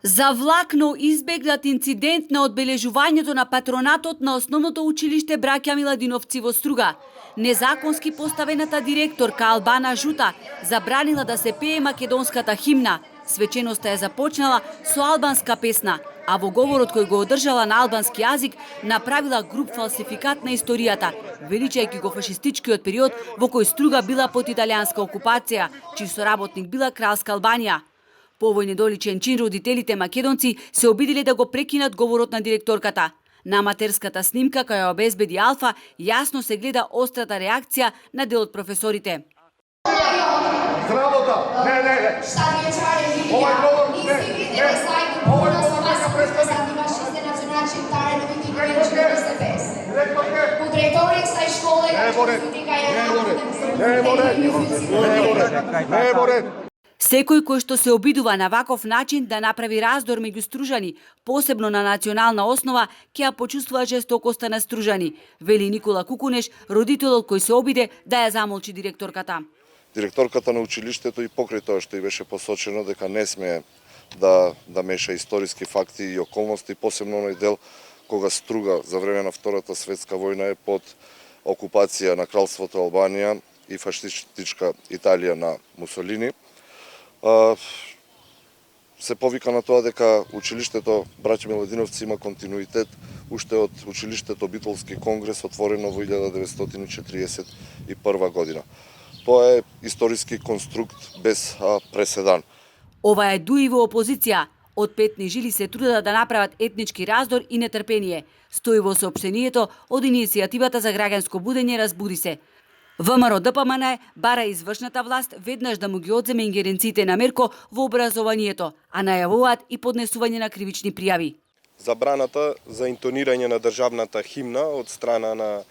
За влакно избегнат инцидент на одбележувањето на патронатот на основното училиште Браќа Миладиновци во Струга. Незаконски поставената директорка Албана Жута забранила да се пее македонската химна. Свеченоста е започнала со албанска песна, а во говорот кој го одржала на албански јазик направила груб фалсификат на историјата, величајќи го фашистичкиот период во кој Струга била под италијанска окупација, чиј соработник била Кралска Албанија. По овој недоличен чин родителите македонци се обидиле да го прекинат говорот на директорката. На аматерската снимка која обезбеди Алфа јасно се гледа острата реакција на дел од професорите. Срамота! Не. Šta dječare vidija, nisi vidjeli sajtu puno sa vas zaštivašiste na način tareno vidi gledački da ste bez. U direktornik sa škole Секој кој што се обидува на ваков начин да направи раздор меѓу стружани, посебно на национална основа, ќе ја почувствува жестокоста на стружани, вели Никола Кукунеш, родителот кој се обиде да ја замолчи директорката. Директорката на училиштето и покрај тоа што и беше посочено дека не смее да меша историски факти и околности, посебно оној дел кога Струга за време на Втората светска војна е под окупација на Кралството Албанија и фашистичка Италија на Мусолини. Се повика на тоа дека училиштето Браќа Миладиновци има континуитет уште од училиштето Битолски конгрес отворено во 1941 година. Тоа е историски конструкт без преседан. Ова е дуи во опозиција. Од петни жили се трудат да направат етнички раздор и нетрпение. Стои во соопштението од иницијативата за граѓанско будење Разбуди се. ВМРО ДПМН бара извршната власт веднаш да му ги одземе ингеренциите на Мерко во образованието, а најавуваат и поднесување на кривични пријави. Забраната за интонирање на државната химна од страна на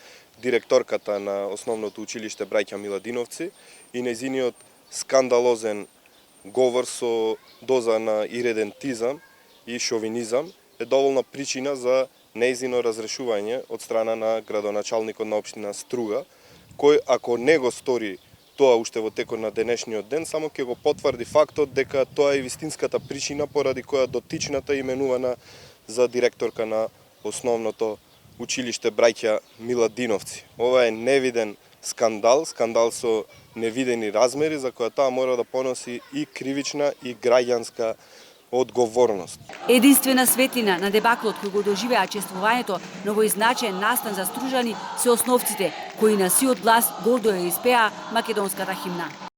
директорката на основното училиште Браќа Миладиновци и нејзиниот скандалозен говор со доза на иредентизам и шовинизам е доволна причина за нејзино разрешување од страна на градоначалникот на општина Струга, кој ако не го стори тоа уште во текот на денешниот ден, само ќе го потврди фактот дека тоа е вистинската причина поради која дотичната именувана за директорка на основното училиште Браќа Миладиновци. Ова е невиден скандал со невидени размери за која таа мора да поноси и кривична и граѓанска одговорност. Единствена светлина на дебаклот кој го доживеа чествувањето на овој значаен настан за стружани се основците кои на сиот глас гордо ја испеа македонската химна.